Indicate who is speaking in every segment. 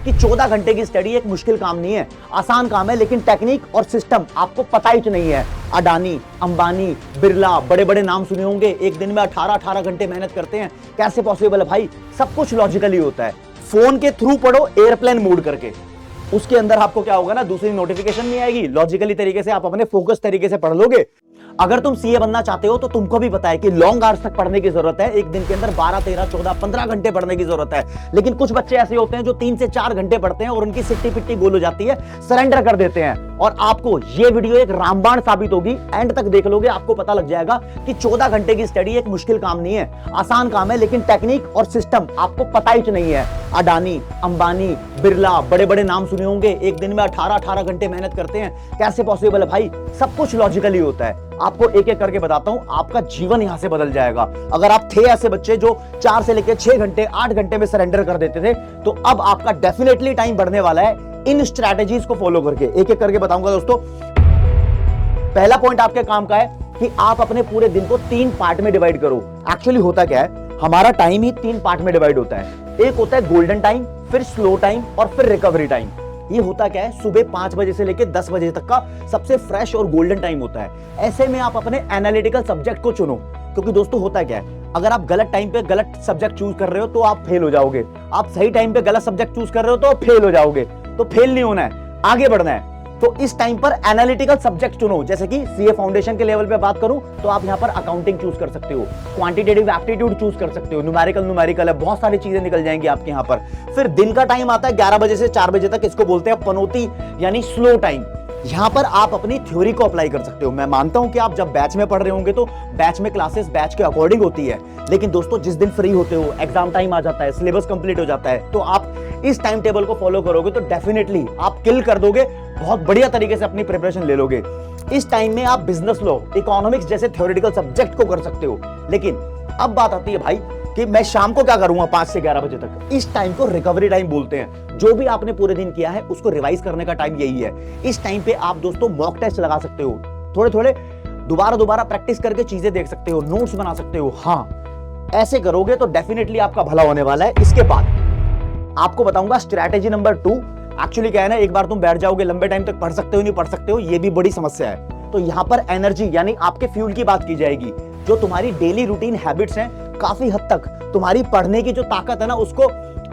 Speaker 1: कि 14 घंटे की स्टडी एक मुश्किल काम नहीं है, आसान काम है, लेकिन टेक्निक और सिस्टम आपको पता ही नहीं है। अडानी, अंबानी, बिरला, बड़े बड़े नाम सुने होंगे, एक दिन में 18-18 घंटे मेहनत करते हैं। कैसे पॉसिबल है भाई? सब कुछ लॉजिकली होता है। फोन के थ्रू पढ़ो एयरप्लेन मोड करके, उसके अंदर आपको क्या होगा ना, दूसरी नोटिफिकेशन नहीं आएगी। लॉजिकली तरीके से आप अपने फोकस तरीके से पढ़ लोगे। अगर तुम सीए बनना चाहते हो तो तुमको भी पता है कि लॉन्ग आवर्स तक पढ़ने की जरूरत है। एक दिन के अंदर 12, 13, 14, 15 घंटे पढ़ने की जरूरत है। लेकिन कुछ बच्चे ऐसे होते हैं जो 3 से 4 घंटे पढ़ते हैं और उनकी सिट्टी पिट्टी गोल हो जाती है, सरेंडर कर देते हैं। और आपको ये वीडियो एक रामबाण साबित होगी। एंड तक देख लोगे, आपको पता लग जाएगा कि 14 घंटे की स्टडी एक मुश्किल काम नहीं है, आसान काम है, लेकिन टेक्निक और सिस्टम आपको पता ही नहीं है। अडानी, अंबानी, बिरला, बड़े बड़े नाम सुने होंगे, एक दिन में 18-18 घंटे मेहनत करते हैं। कैसे पॉसिबल है भाई? सब कुछ लॉजिकली होता है। आपको एक एक करके बताता हूं, आपका जीवन यहां से बदल जाएगा। अगर आप थे ऐसे बच्चे जो 4 से लेकर 6 घंटे, 8 घंटे में सरेंडर कर देते थे, तो अब आपका डेफिनेटली टाइम बढ़ने वाला है इन स्ट्रैटेजीज को फॉलो करके। एक एक करके बताऊंगा दोस्तों। पहला पॉइंट आपके काम का है कि आप अपने पूरे दिन को 3 पार्ट में डिवाइड करो। एक्चुअली होता क्या है, हमारा टाइम ही 3 पार्ट में डिवाइड होता है। एक होता है गोल्डन टाइम, फिर स्लो टाइम और फिर रिकवरी टाइम। ये होता क्या है, सुबह 5 बजे से लेकर 10 बजे तक का सबसे फ्रेश और गोल्डन टाइम होता है। ऐसे में आप अपने एनालिटिकल सब्जेक्ट को चुनो, क्योंकि दोस्तों होता क्या है, अगर आप गलत टाइम पे गलत सब्जेक्ट चूज कर रहे हो तो आप फेल हो जाओगे। आप सही टाइम पे गलत सब्जेक्ट चूज कर रहे हो तो फेल हो जाओगे। तो फेल नहीं होना है, आगे बढ़ना है। तो इस टाइम पर एनालिटिकल सब्जेक्ट चुनो। जैसे कि सीए फाउंडेशन के लेवल पे बात करूं तो आप यहां पर अकाउंटिंग चूज कर सकते हो, क्वांटिटेटिव एप्टीट्यूड चूज कर सकते हो, न्यूमेरिकल है, बहुत सारी चीजें निकल जाएंगी आपके यहां पर। फिर दिन का टाइम आता है 11 बजे से 4 बजे तक, इसको बोलते हैं पनौती यानी स्लो टाइम। यहां पर आप अपनी थ्योरी को अप्लाई कर सकते हो। मैं मानता हूं कि आप जब बैच में पढ़ रहे होंगे तो बैच में क्लासेस बैच के अकॉर्डिंग होती है, लेकिन दोस्तों जिस दिन फ्री होते हो, एग्जाम टाइम आ जाता है, सिलेबस कंप्लीट हो जाता है, तो आप इस टाइम टेबल को फॉलो करोगे तो डेफिनेटली आप किल कर दोगे, बहुत बढ़िया तरीके से अपनी प्रिपरेशन ले लोगे। इस टाइम में आप बिजनेस लॉ, इकोनॉमिक्स जैसे थ्योरेटिकल सब्जेक्ट को कर सकते हो। लेकिन अब बात आती है भाई कि मैं शाम को क्या करूंगा 5 से 11 बजे तक। इस टाइम को रिकवरी टाइम बोलते हैं। जो भी आपने पूरे दिन किया है उसको रिवाइज करने का टाइम यही है। इस टाइम पे आप दोस्तों मॉक टेस्ट लगा सकते हो, थोड़े थोड़े दोबारा प्रैक्टिस करके चीजें देख सकते हो, नोट्स बना सकते हो। हाँ, ऐसे करोगे तो डेफिनेटली आपका भला होने वाला है। इसके बाद आपको बताऊंगा स्ट्रैटेजी नंबर 2। एक्चुअली क्या है ना, एक बार तुम बैठ जाओगे, लंबे टाइम तक पढ़ सकते हो नहीं पढ़ सकते हो, ये भी बड़ी समस्या है। तो यहां पर एनर्जी यानी आपके फ्यूल की बात की जाएगी। जो तुम्हारी डेली रूटीन हैबिट्स हैं, काफी हद तक तुम्हारी पढ़ने की जो ताकत है ना उसको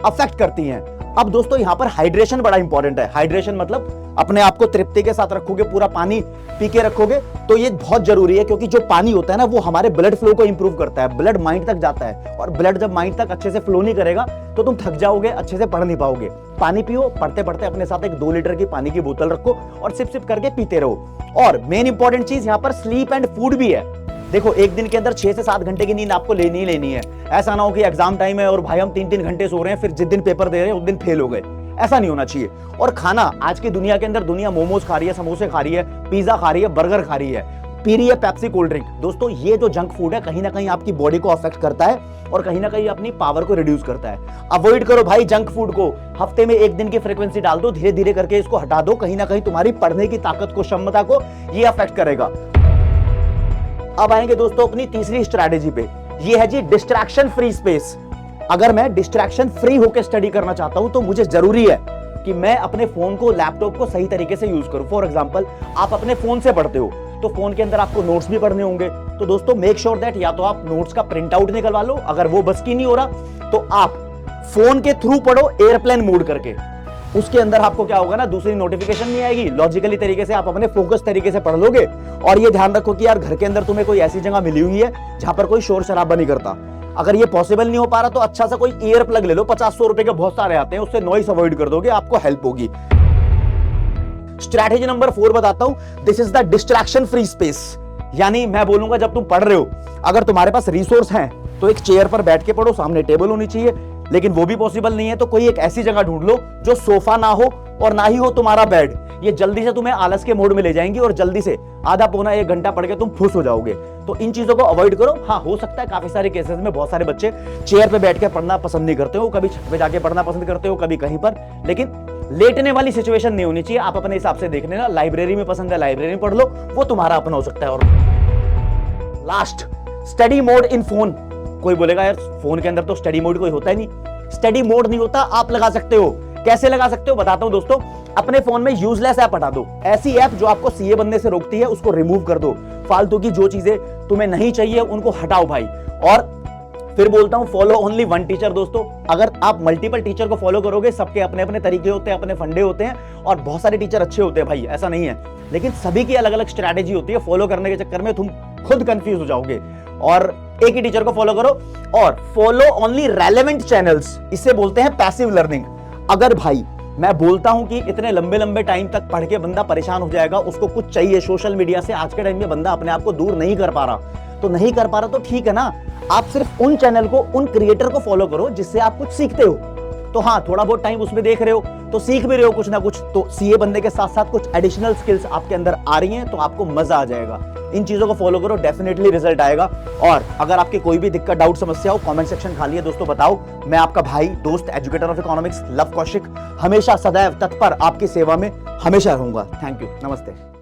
Speaker 1: अफेक्ट करती हैं। अब दोस्तों यहां पर हाइड्रेशन बड़ा इंपॉर्टेंट है। हाइड्रेशन मतलब अपने आप को तृप्ति के साथ रखोगे, पूरा पानी पी के रखोगे, तो ये बहुत जरूरी है, क्योंकि जो पानी होता है ना वो हमारे ब्लड फ्लो को इंप्रूव करता है। ब्लड माइंड तक जाता है, और ब्लड जब माइंड तक अच्छे से फ्लो नहीं करेगा तो तुम थक जाओगे, अच्छे से पढ़ नहीं पाओगे। पानी पियो, पढ़ते पढ़ते अपने साथ एक 2 लीटर की पानी की बोतल रखो और सिप सिप करके पीते रहो। और मेन इंपॉर्टेंट चीज यहाँ पर स्लीप एंड फूड भी है। देखो, एक दिन के अंदर 6 से 7 घंटे की नींद आपको लेनी ही लेनी है। ऐसा ना हो कि एग्जाम टाइम है और भाई हम 3-3 घंटे सो रहे हैं, फिर जिस दिन पेपर दे रहे हैं उस दिन फेल हो गए। ऐसा नहीं होना चाहिए। और खाना, आज की दुनिया के अंदर दुनिया मोमोज खा रही है, समोसे खा रही है, पिज्जा खा रही है, बर्गर खा रही है, पी रही है पेप्सी, कोल्ड ड्रिंक। दोस्तों ये जो जंक फूड है कहीं ना कहीं आपकी बॉडी को अफेक्ट करता है और कहीं ना कहीं अपनी पावर को रिड्यूस करता है। अवॉइड करो भाई जंक फूड को। हफ्ते में 1 दिन की फ्रीक्वेंसी डाल दो, धीरे धीरे करके इसको हटा दो। कहीं ना कहीं तुम्हारी पढ़ने की ताकत को, क्षमता को ये अफेक्ट करेगा। अब आएंगे दोस्तों अपनी तीसरी स्ट्रैटेजी पे। ये है जी डिस्ट्रैक्शन फ्री स्पेस। अगर मैं डिस्ट्रैक्शन फ्री होकर स्टडी करना चाहता हूं तो मुझे जरूरी है कि मैं अपने फोन को, लैपटॉप को सही तरीके से यूज करूं। फॉर एग्जांपल, आप अपने फोन से पढ़ते हो तो फोन के अंदर आपको नोट्स भी पढ़ने होंगे। तो दोस्तों मेक श्योर दैट या तो आप नोट्स का प्रिंट आउट निकलवा लो, अगर वो बस की नहीं हो रहा तो आप फोन के थ्रू पढ़ो एयरप्लेन मोड करके। उसके अंदर आपको क्या होगा ना, दूसरी नोटिफिकेशन नहीं आएगी। लॉजिकली तरीके से आप अपने फोकस तरीके से पढ़ लोगे। और ये ध्यान रखो कि यार घर के अंदर तुम्हें कोई ऐसी जगह मिली हुई है जहां पर कोई शोर शराबा नहीं करता। अगर ये पॉसिबल नहीं हो पा रहा तो अच्छा सा कोई ईयर प्लग ले लो, 50-100 रुपए के बहुत सारे आते हैं, उससे नॉइस अवॉइड कर दोगे, आपको हेल्प होगी। स्ट्रैटेजी नंबर 4 बताता हूं। This is the distraction free space. यानी मैं बोलूंगा जब तुम पढ़ रहे हो, अगर तुम्हारे पास रिसोर्स हैं तो एक चेयर पर बैठ के पढ़ो, सामने टेबल होनी चाहिए। लेकिन वो भी पॉसिबल नहीं है तो कोई एक ऐसी जगह ढूंढ लो जो सोफा ना हो और ना ही हो तुम्हारा बेड। ये जल्दी से तुम्हें आलस के मोड में ले जाएंगी और जल्दी से आधा पौना 1 घंटा पढ़ के तुम खुश हो जाओगे। तो इन चीजों को अवॉइड करो। हाँ, हो सकता है काफी सारे केसेस में बहुत सारे बच्चे चेयर पे बैठ के पढ़ना पसंद नहीं करते हो, कभी छत पे जाके पढ़ना पसंद करते हो, कभी कहीं पर, लेकिन लेटने वाली सिचुएशन नहीं होनी चाहिए। आप अपने हिसाब से देख लेना। लाइब्रेरी में पसंद है लाइब्रेरी में पढ़ लो, वो तुम्हारा अपना हो सकता है। और last, study mode in phone. कोई बोलेगा यार फोन के अंदर तो स्टडी मोड कोई होता ही नहीं। स्टडी मोड नहीं होता, आप लगा सकते हो कैसे लगा सकते हो बताता हूं दोस्तों। अपने फोन में यूजलेस ऐप हटा दो, ऐसी ऐप जो आपको सीए बनने से रोकती है उसको रिमूव कर दो। फालतू की जो चीजें तुम्हें नहीं चाहिए उनको हटाओ भाई। और फिर बोलता हूं फॉलो ओनली वन टीचर। दोस्तों अगर आप मल्टीपल टीचर को फॉलो करोगे, सबके अपने अपने तरीके होते हैं, अपने फंडे होते हैं और बहुत सारे टीचर अच्छे होते हैं भाई, ऐसा नहीं है, लेकिन सभी की अलग अलग स्ट्रैटेजी होती है। फॉलो करने के चक्कर में तुम खुद कंफ्यूज हो जाओगे। और एक ही टीचर को फॉलो करो और फॉलो ओनली रेलेवेंट चैनल्स, इसे बोलते हैं पैसिव लर्निंग। अगर भाई मैं बोलता हूं कि इतने लंबे लंबे टाइम तक पढ़ के बंदा परेशान हो जाएगा, उसको कुछ चाहिए सोशल मीडिया से, आज के टाइम में बंदा अपने आप को दूर नहीं कर पा रहा, तो नहीं कर पा रहा तो ठीक है ना, आप सिर्फ उन चैनल को, उन क्रिएटर को फॉलो करो जिससे आप कुछ सीखते हो। तो हाँ, थोड़ा बहुत टाइम उसमें देख रहे हो तो सीख भी रहे हो कुछ ना कुछ, तो सीए बनने के साथ साथ कुछ एडिशनल स्किल्स आपके अंदर आ रही हैं, तो आपको मजा आ जाएगा। इन चीजों को फॉलो करो, डेफिनेटली रिजल्ट आएगा। और अगर आपके कोई भी दिक्कत, डाउट, समस्या हो, कमेंट सेक्शन खाली है दोस्तों, बताओ। मैं आपका भाई, दोस्त, educator of economics love Kaushik, हमेशा सदैव तत्पर आपकी सेवा में हमेशा रहूंगा। थैंक यू, नमस्ते।